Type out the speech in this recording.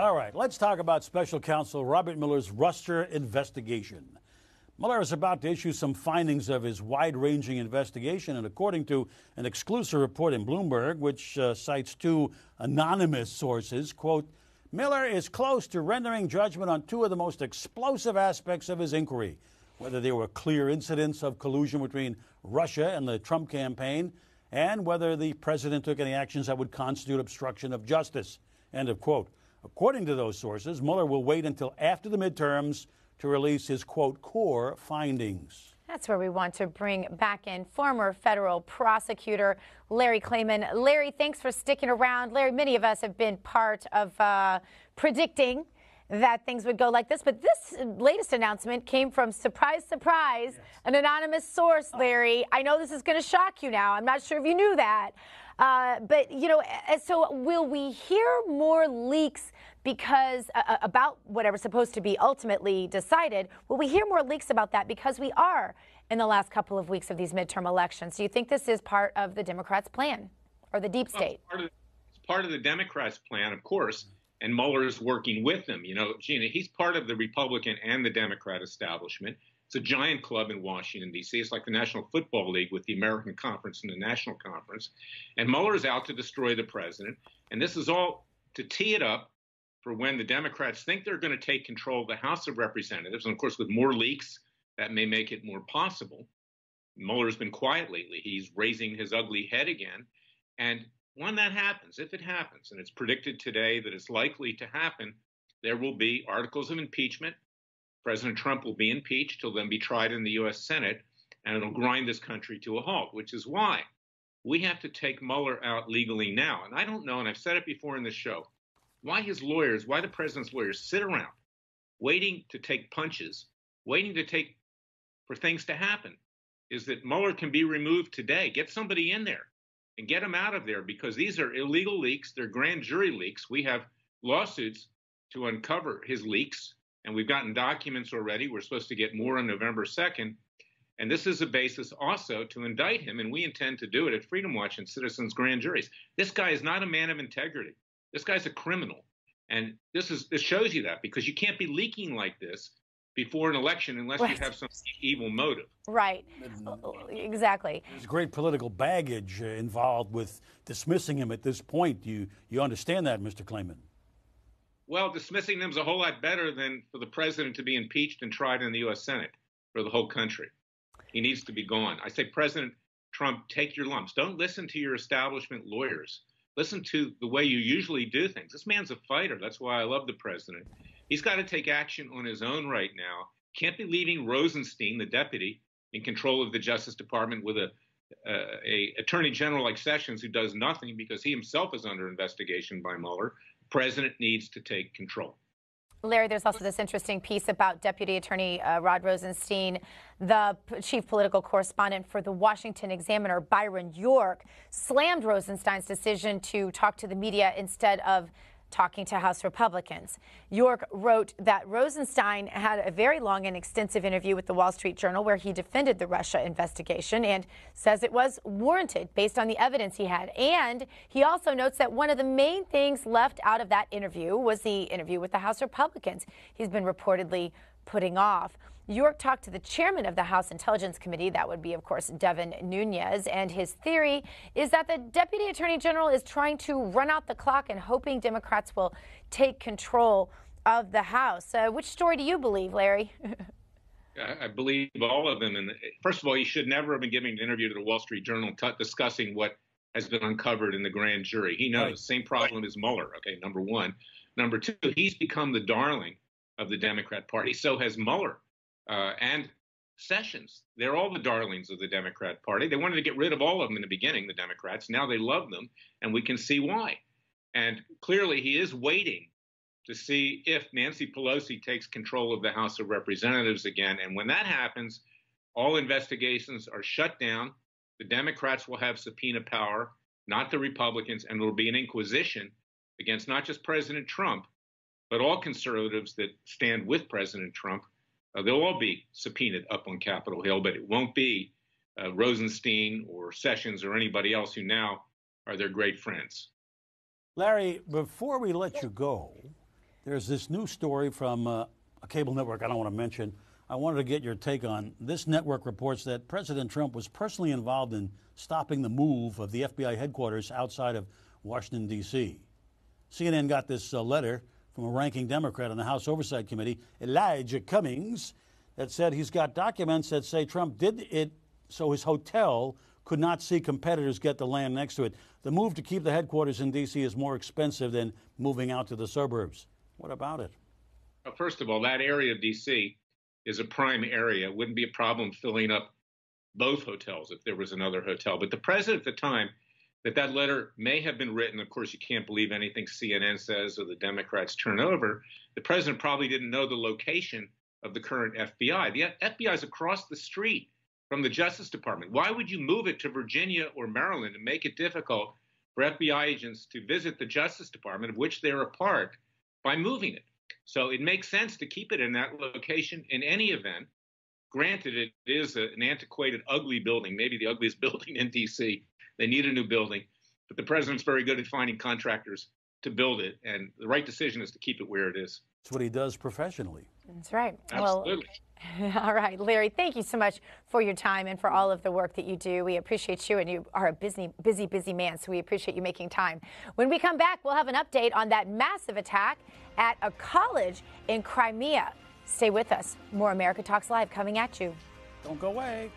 All right, let's talk about Special Counsel Robert Mueller's Russia investigation. Mueller is about to issue some findings of his wide-ranging investigation, and according to an exclusive report in Bloomberg, which cites two anonymous sources, quote, Mueller is close to rendering judgment on two of the most explosive aspects of his inquiry, whether there were clear incidents of collusion between Russia and the Trump campaign, and whether the president took any actions that would constitute obstruction of justice, end of quote. According to those sources, Mueller will wait until after the midterms to release his, quote, core findings. That's where we want to bring back in former federal prosecutor Larry Klayman. Larry, thanks for sticking around. Larry, many of us have been part of predicting that things would go like this. But this latest announcement came from, surprise, surprise, yes, an anonymous source, Larry. I know this is going to shock you now. I'm not sure if you knew that. But, you know, so will we hear more leaks because about whatever's supposed to be ultimately decided? Will we hear more leaks about that because we are in the last couple of weeks of these midterm elections? Do you think this is part of the Democrats' plan or the deep state? Well, it's part of the Democrats' plan, of course, and Mueller is working with them. You know, Gina, he's part of the Republican and the Democrat establishment. It's a giant club in Washington, D.C. It's like the National Football League with the American Conference and the National Conference. And Mueller is out to destroy the president. And this is all to tee it up for when the Democrats think they're going to take control of the House of Representatives. And, of course, with more leaks, that may make it more possible. Mueller's been quiet lately. He's raising his ugly head again. And when that happens, if it happens, and it's predicted today that it's likely to happen, there will be articles of impeachment. President Trump will be impeached. He'll then be tried in the U.S. Senate, and it'll grind this country to a halt, which is why we have to take Mueller out legally now. And I don't know, and I've said it before in this show, why his lawyers, why the president's lawyers sit around waiting to take punches, waiting for things to happen, is that Mueller can be removed today. Get somebody in there and get him out of there, because these are illegal leaks. They're grand jury leaks. We have lawsuits to uncover his leaks. And we've gotten documents already. We're supposed to get more on November 2nd. And this is a basis also to indict him. And we intend to do it at Freedom Watch and Citizens Grand Juries. This guy is not a man of integrity. This guy's a criminal. And this shows you that, because you can't be leaking like this before an election unless you have some evil motive. Right. Exactly. There's great political baggage involved with dismissing him at this point. You understand that, Mr. Klayman? Well, dismissing them is a whole lot better than for the president to be impeached and tried in the U.S. Senate for the whole country. He needs to be gone. I say, President Trump, take your lumps. Don't listen to your establishment lawyers. Listen to the way you usually do things. This man's a fighter. That's why I love the president. He's got to take action on his own right now. Can't be leaving Rosenstein, the deputy, in control of the Justice Department with a attorney general like Sessions who does nothing because he himself is under investigation by Mueller. President needs to take control. Larry, there's also this interesting piece about Deputy Attorney Rod Rosenstein. The chief political correspondent for the Washington Examiner, Byron York, slammed Rosenstein's decision to talk to the media instead of talking to House Republicans. York wrote that Rosenstein had a very long and extensive interview with the Wall Street Journal where he defended the Russia investigation and says it was warranted based on the evidence he had. And he also notes that one of the main things left out of that interview was the interview with the House Republicans he's been reportedly putting off. York talked to the chairman of the House Intelligence Committee, that would be, of course, Devin Nunes, and his theory is that the Deputy Attorney General is trying to run out the clock and hoping Democrats will take control of the House. Which story do you believe, Larry? I believe all of them. And first of all, he should never have been giving an interview to the Wall Street Journal discussing what has been uncovered in the grand jury. He knows, same problem as Mueller, okay, number one. Number two, he's become the darling of the Democrat Party. So has Mueller. And Sessions. They're all the darlings of the Democrat Party. They wanted to get rid of all of them in the beginning, the Democrats. Now they love them, and we can see why. And clearly he is waiting to see if Nancy Pelosi takes control of the House of Representatives again. And when that happens, all investigations are shut down. The Democrats will have subpoena power, not the Republicans, and there will be an inquisition against not just President Trump, but all conservatives that stand with President Trump. They'll all be subpoenaed up on Capitol Hill, but it won't be Rosenstein or Sessions or anybody else who now are their great friends. Larry, before we let you go, There's this new story from a cable network I don't want to mention. I wanted to get your take on. This network reports that President Trump was personally involved in stopping the move of the FBI headquarters outside of Washington, D.C. CNN got this letter from a ranking Democrat on the House Oversight Committee, Elijah Cummings, that said he's got documents that say Trump did it so his hotel could not see competitors get the land next to it. The move to keep the headquarters in D.C. is more expensive than moving out to the suburbs. What about it? First of all, that area of D.C. is a prime area. It wouldn't be a problem filling up both hotels if there was another hotel. But the president at the time that letter may have been written, of course, you can't believe anything CNN says or the Democrats turn over. The president probably didn't know the location of the current FBI. The FBI is across the street from the Justice Department. Why would you move it to Virginia or Maryland and make it difficult for FBI agents to visit the Justice Department, of which they're a part, by moving it? So it makes sense to keep it in that location in any event. Granted, it is an antiquated, ugly building, maybe the ugliest building in D.C. They need a new building, but the president's very good at finding contractors to build it, and the right decision is to keep it where it is. That's what he does professionally. That's right. Absolutely. Well, all right, Larry, thank you so much for your time and for all of the work that you do. We appreciate you, and you are a busy man, so we appreciate you making time. When we come back, we'll have an update on that massive attack at a college in Crimea. Stay with us. More America Talks Live coming at you. Don't go away.